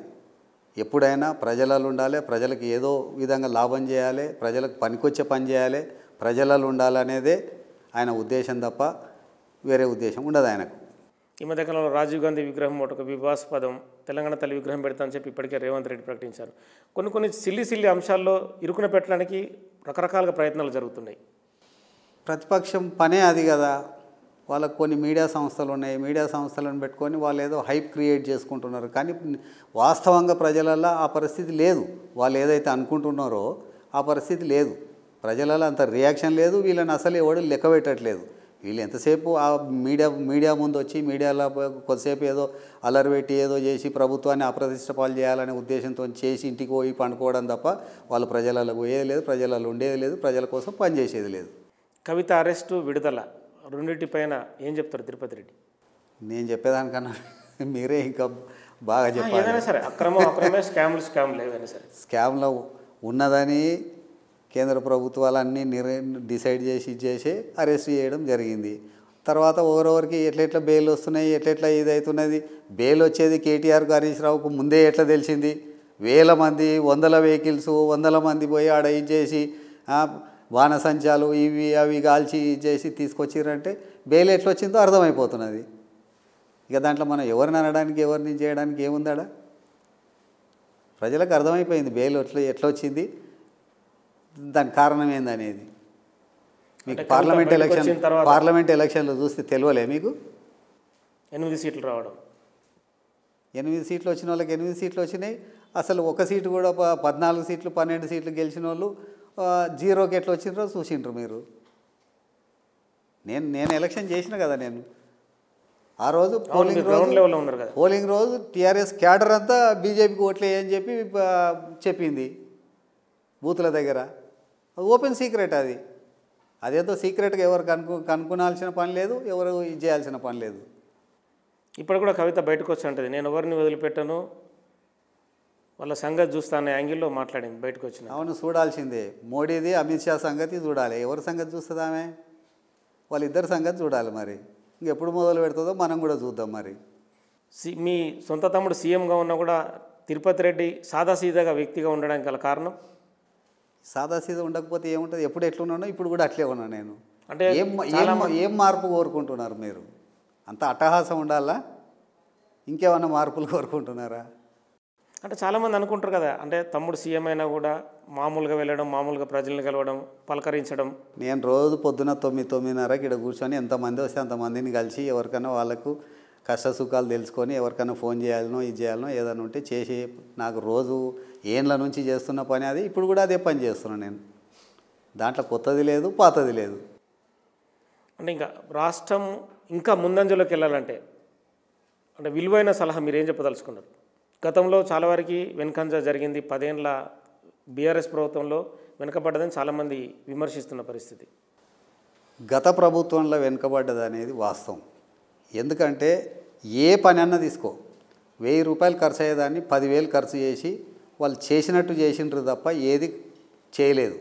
ఎప్పుడైనా ప్రజలలో ఉండాలి, ప్రజలకు ఏదో విధంగా లాభం చేయాలి, ప్రజలకు పనికొచ్చే పని చేయాలి, ప్రజలలో ఉండాలనేదే ఆయన ఉద్దేశం తప్ప వేరే ఉద్దేశం ఉండదు ఆయనకు. ఈ మధ్యకాలంలో రాజీవ్ గాంధీ విగ్రహం ఒక వివాదాస్పదం, తెలంగాణ తల్లి విగ్రహం పెడతామని చెప్పి ఇప్పటికే రేవంత్ రెడ్డి ప్రకటించారు. కొన్ని సిల్లి అంశాల్లో ఇరుకున పెట్టడానికి రకరకాలుగా ప్రయత్నాలు జరుగుతున్నాయి. ప్రతిపక్షం పనే అది కదా. వాళ్ళకు కొన్ని మీడియా సంస్థలు ఉన్నాయి, మీడియా సంస్థలను పెట్టుకొని వాళ్ళు ఏదో హైప్ క్రియేట్ చేసుకుంటున్నారు. కానీ వాస్తవంగా ప్రజలలో ఆ పరిస్థితి లేదు. వాళ్ళు ఏదైతే అనుకుంటున్నారో ఆ పరిస్థితి లేదు. ప్రజలలో అంత రియాక్షన్ లేదు. వీళ్ళని అసలు ఎవడు లెక్క పెట్టట్లేదు. వీళ్ళు ఎంతసేపు ఆ మీడియా ముందు వచ్చి మీడియాలో కొద్దిసేపు ఏదో అలరి పెట్టి ఏదో చేసి ప్రభుత్వాన్ని అప్రతిష్ట పాలు చేయాలనే ఉద్దేశంతో చేసి ఇంటికి పోయి పండుకోవడం తప్ప వాళ్ళు ప్రజలలో పోయేది లేదు, ప్రజలలో ఉండేది లేదు, ప్రజల కోసం పనిచేసేది లేదు. కవిత అరెస్టు, విడుదల రెండింటిపైన ఏం చెప్తారు తిరుపతి రెడ్డి? నేను చెప్పేదానికన్నా మీరే ఇంకా బాగా చెప్పాలి. ఏదైనా సరే అక్రమే, స్కామ్లు ఏదైనా సరే స్కామ్లో ఉన్నదని కేంద్ర ప్రభుత్వాలన్నీ డిసైడ్ చేసి అరెస్ట్ చేయడం జరిగింది. తర్వాత ఓవరోవరికి ఎట్లెట్లా బెయిల్ వస్తున్నాయి, ఎట్లెట్లా ఇది అవుతున్నది. బెయిల్ వచ్చేది కేటీఆర్ హరీష్ రావుకు ముందే ఎట్లా తెలిసింది? 1000 మంది, 100 వెహికల్స్, 100 మంది పోయి ఆడ ఇచ్చేసి బాణసంచాలు ఇవి అవి కాల్చి చేసి తీసుకొచ్చిరంటే బెయిల్ ఎట్లా వచ్చిందో అర్థమైపోతున్నది. ఇక దాంట్లో మనం ఎవరిని అనడానికి ఎవరిని చేయడానికి ఏముందాడా? ప్రజలకు అర్థమైపోయింది బెయిల్ ఎట్లా వచ్చింది, దాని కారణం ఏందనేది. మీకు అంటే పార్లమెంట్ బయటకు ఎలక్షన్ వచ్చిన తర్వాత పార్లమెంట్ ఎలక్షన్లు చూస్తే తెలియలే మీకు 8 సీట్లు రావడం. 8 సీట్లు వచ్చిన వాళ్ళకి 8 సీట్లు వచ్చినాయి. అసలు ఒక సీటు కూడా 14 సీట్లు 12 సీట్లు గెలిచిన వాళ్ళు జీరోకి ఎట్లా వచ్చిండ్రో చూసిండ్రు మీరు. నేను ఎలక్షన్ చేసిన కదా నేను ఆ రోజు గ్రౌండ్ లెవెల్లో ఉన్నారు కదా. పోలింగ్ రోజు టీఆర్ఎస్ క్యాడర్ అంతా బీజేపీకి ఓట్లేయని చెప్పి చెప్పింది బూతుల దగ్గర. ఓపెన్ సీక్రెట్ అది. అదేదో సీక్రెట్గా ఎవరు కనుక్కునాల్సిన పని లేదు, ఎవరు ఇది చేయాల్సిన పని లేదు. ఇప్పుడు కూడా కవిత బయటకు వచ్చి అంటది, నేను ఎవరిని వదిలిపెట్టను, వాళ్ళ సంగతి చూస్తానే యాంగిల్లో మాట్లాడింది బయటకు వచ్చిన. అవును, చూడాల్సిందే. మోడీది అమిత్ షా సంగతి చూడాలి. ఎవరి సంగతి చూస్తుంది ఆమె? వాళ్ళిద్దరి సంగతి చూడాలి. మరి ఇంకెప్పుడు మొదలు పెడుతుందో మనం కూడా చూద్దాం. మరి మీ సొంత తమ్ముడు సీఎంగా ఉన్నా కూడా తిరుపతి రెడ్డి సాదాసీదాగా వ్యక్తిగా ఉండడానికి గల కారణం? సాదాసీదా ఉండకపోతే ఏముంటుంది? ఎప్పుడు ఎట్లున్నానో ఇప్పుడు కూడా అట్లే ఉన్నాను నేను. అంటే ఏం మార్పు కోరుకుంటున్నారు మీరు? అంత అట్టహాసం ఉండాలా? ఇంకేమన్నా మార్పులు కోరుకుంటున్నారా? అంటే చాలామంది అనుకుంటారు కదా, అంటే తమ్ముడు సీఎం అయినా కూడా మామూలుగా వెళ్ళడం, మామూలుగా ప్రజల్ని కలవడం, పలకరించడం. నేను రోజు పొద్దున 9-9:30 ఇక్కడ కూర్చొని ఎంతమంది వస్తే అంతమందిని కలిసి ఎవరికైనా వాళ్ళకు కష్ట సుఖాలు తెలుసుకొని ఎవరికైనా ఫోన్ చేయాలనో ఇది చేయాలనో ఏదైనా ఉంటే చేసి, నాకు రోజు ఏండ్ల నుంచి చేస్తున్న పని అది. ఇప్పుడు కూడా అదే పని చేస్తున్నాను నేను. దాంట్లో కొత్తది లేదు, పాతది లేదు. అంటే ఇంకా రాష్ట్రం ఇంకా ముందంజలోకి వెళ్ళాలంటే అంటే విలువైన సలహా మీరు ఏం చెప్పదలుచుకున్నారు? గతంలో చాలా వరకు వెనుకంజ జరిగింది. 10 ఏళ్ళ బీఆర్ఎస్ ప్రభుత్వంలో వెనుకబడ్డదని చాలామంది విమర్శిస్తున్న పరిస్థితి. గత ప్రభుత్వంలో వెనుకబడ్డది అనేది వాస్తవం. ఎందుకంటే ఏ పని అన్నా తీసుకో, 1000 రూపాయలు ఖర్చు అయ్యేదాన్ని 10,000 ఖర్చు చేసి వాళ్ళు చేసినట్టు చేసిండ్రు తప్ప ఏది చేయలేదు.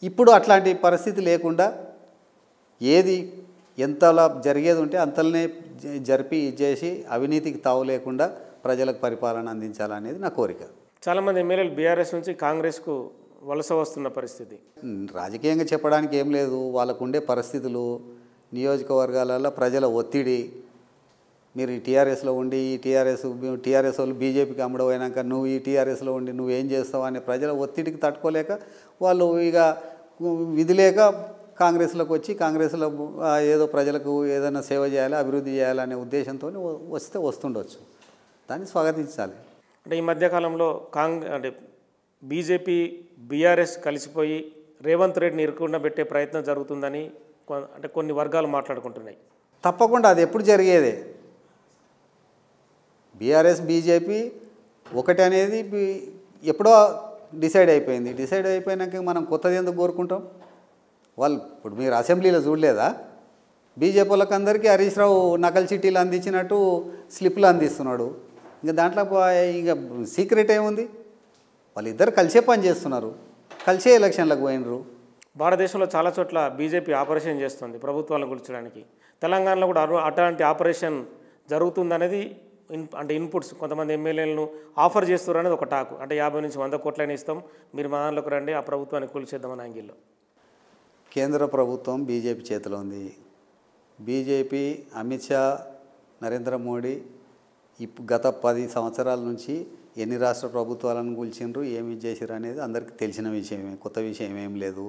ఇప్పుడు అట్లాంటి పరిస్థితి లేకుండా ఏది ఎంతలా జరిగేది ఉంటే అంతలనే జరిపి చేసి అవినీతికి తావు లేకుండా ప్రజలకు పరిపాలన అందించాలనేది నా కోరిక. చాలామంది ఎమ్మెల్యేలు బీఆర్ఎస్ నుంచి కాంగ్రెస్కు వలస వస్తున్న పరిస్థితి. రాజకీయంగా చెప్పడానికి ఏం లేదు. వాళ్ళకు ఉండే పరిస్థితులు, నియోజకవర్గాలలో ప్రజల ఒత్తిడి. మీరు ఈ టీఆర్ఎస్లో ఉండి టీఆర్ఎస్ వాళ్ళు బీజేపీకి అమ్ముడపోయినాక నువ్వు ఈ టీఆర్ఎస్లో ఉండి నువ్వేం చేస్తావు అనే ప్రజల ఒత్తిడికి తట్టుకోలేక వాళ్ళు ఇక విధి లేక కాంగ్రెస్లోకి వచ్చి కాంగ్రెస్లో ఏదో ప్రజలకు ఏదైనా సేవ చేయాలి, అభివృద్ధి చేయాలనే ఉద్దేశంతో వస్తుండొచ్చు. దాన్ని స్వాగతించాలి. అంటే ఈ మధ్యకాలంలో అంటే బీజేపీ బీఆర్ఎస్ కలిసిపోయి రేవంత్ రెడ్డిని ఇరుకుండబెట్టే ప్రయత్నం జరుగుతుందని అంటే కొన్ని వర్గాలు మాట్లాడుకుంటున్నాయి. తప్పకుండా అది ఎప్పుడు జరిగేదే. బీఆర్ఎస్ బీజేపీ ఒకటి అనేది ఎప్పుడో డిసైడ్ అయిపోయింది. డిసైడ్ అయిపోయినాక మనం కొత్తది ఎందుకు కోరుకుంటాం? వాళ్ళు ఇప్పుడు మీరు అసెంబ్లీలో చూడలేదా? బీజేపీ వాళ్ళకి అందరికీ హరీష్ రావు నకల్ చిట్టీలు అందించినట్టు స్లిప్లు అందిస్తున్నాడు. ఇంకా దాంట్లో ఇంకా సీక్రెట్ ఏముంది? వాళ్ళిద్దరు కలిసే పని చేస్తున్నారు, కలిసే ఎలక్షన్లకు పోయినరు. భారతదేశంలో చాలా చోట్ల బీజేపీ ఆపరేషన్ చేస్తుంది ప్రభుత్వాలను కూల్చడానికి. తెలంగాణలో కూడా అట్లాంటి ఆపరేషన్ జరుగుతుందనేది అంటే ఇన్పుట్స్ కొంతమంది ఎమ్మెల్యేలను ఆఫర్ చేస్తారు అనేది ఒక టాకు. అంటే 50 నుంచి 100 కోట్లైనా ఇస్తాం, మీరు మా దాంట్లోకి రండి, ఆ ప్రభుత్వాన్ని కూల్చేద్దామని యాంగిల్లో. కేంద్ర ప్రభుత్వం బీజేపీ చేతిలో ఉంది. బీజేపీ అమిత్ షా, నరేంద్ర మోడీ గత 10 సంవత్సరాల నుంచి ఎన్ని రాష్ట్ర ప్రభుత్వాలను కూల్చిండ్రు, ఏమి చేసిరు అనేది అందరికీ తెలిసిన విషయమే, కొత్త విషయం ఏం లేదు.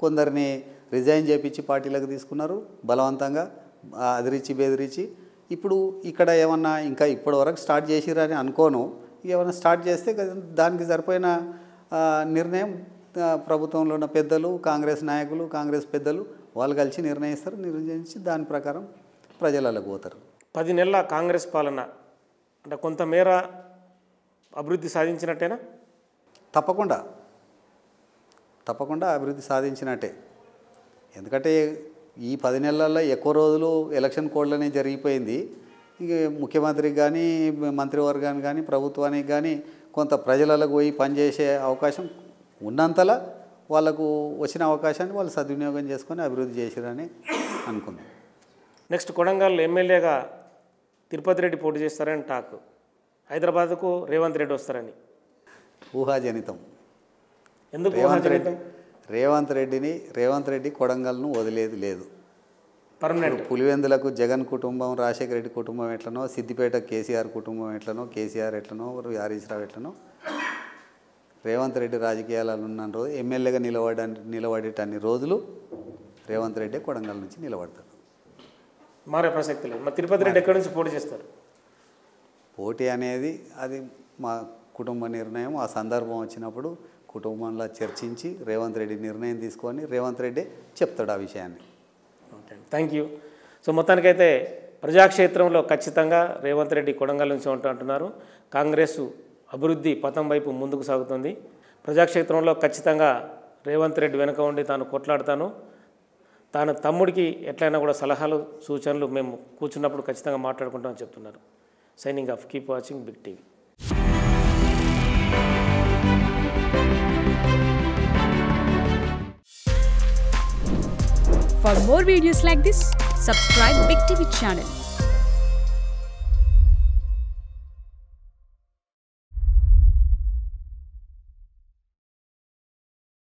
కొందరిని రిజైన్ చేపించి పార్టీలకు తీసుకున్నారు బలవంతంగా, అదిరిచి బెదిరించి. ఇప్పుడు ఇక్కడ ఏమన్నా ఇంకా ఇప్పటివరకు స్టార్ట్ చేసిరని అనుకోను. ఏమైనా స్టార్ట్ చేస్తే దానికి సరిపోయిన నిర్ణయం ప్రభుత్వంలో ఉన్న పెద్దలు, కాంగ్రెస్ నాయకులు, కాంగ్రెస్ పెద్దలు వాళ్ళు కలిసి నిర్ణయిస్తారు. నిర్ణయించి దాని ప్రకారం ప్రజలకు పోతారు. 10 నెలల కాంగ్రెస్ పాలన అంటే కొంతమేర అభివృద్ధి సాధించినట్టేనా? తప్పకుండా అభివృద్ధి సాధించినట్టే. ఎందుకంటే ఈ 10 నెలల్లో ఎక్కువ రోజులు ఎలక్షన్ కోడ్లనే జరిగిపోయింది. ఇక ముఖ్యమంత్రికి కానీ మంత్రివర్గానికి కానీ ప్రభుత్వానికి కానీ కొంత ప్రజలకు పోయి పనిచేసే అవకాశం ఉన్నంతలా వాళ్ళకు వచ్చిన అవకాశాన్ని వాళ్ళు సద్వినియోగం చేసుకొని అభివృద్ధి చేసిరని అనుకుందాం. నెక్స్ట్ కొడంగల్ ఎమ్మెల్యేగా తిరుపతి రెడ్డి పోటీ చేస్తారని టాక్. హైదరాబాద్కు రేవంత్ రెడ్డి వస్తారని ఊహాజనితం. ఎందుకు రేవంత్ రెడ్డి కొడంగల్ను వదిలేది లేదు. పర్మనెంట్. పులివెందులకు జగన్ కుటుంబం, రాజశేఖర రెడ్డి కుటుంబం ఎట్లనో, సిద్దిపేట కేసీఆర్ కుటుంబం ఎట్లనో, కేసీఆర్ ఎట్లనో, హరీష్ రావు ఎట్లనో, రేవంత్ రెడ్డి రాజకీయాలలో ఉన్న రోజు ఎమ్మెల్యేగా నిలబడేటన్ని రోజులు రేవంత్ రెడ్డి కొడంగల్ నుంచి నిలబడతాడు. మారే ప్రసక్తి లేదు. మరి తిరుపతి రెడ్డి ఎక్కడి నుంచి పోటీ చేస్తారు? పోటీ అనేది అది మా కుటుంబ నిర్ణయం. ఆ సందర్భం వచ్చినప్పుడు కుటుంబంలో చర్చించి రేవంత్ రెడ్డి నిర్ణయం తీసుకొని రేవంత్ రెడ్డి చెప్తాడు ఆ విషయాన్ని. Okay, thank you. సో మొత్తానికైతే ప్రజాక్షేత్రంలో ఖచ్చితంగా రేవంత్ రెడ్డి కొడంగల్ నుంచి అంటున్నారు. కాంగ్రెస్ అభివృద్ధి పథం వైపు ముందుకు సాగుతుంది. ప్రజాక్షేత్రంలో ఖచ్చితంగా రేవంత్ రెడ్డి వెనుక ఉండి తాను కొట్లాడతాను, తాను తమ్ముడికి ఎట్లయినా కూడా సలహాలు సూచనలు మేము కూర్చున్నప్పుడు ఖచ్చితంగా మాట్లాడుకుంటామని చెప్తున్నారు. Signing off, keep watching Big TV. For more videos like this, subscribe Big TV channel.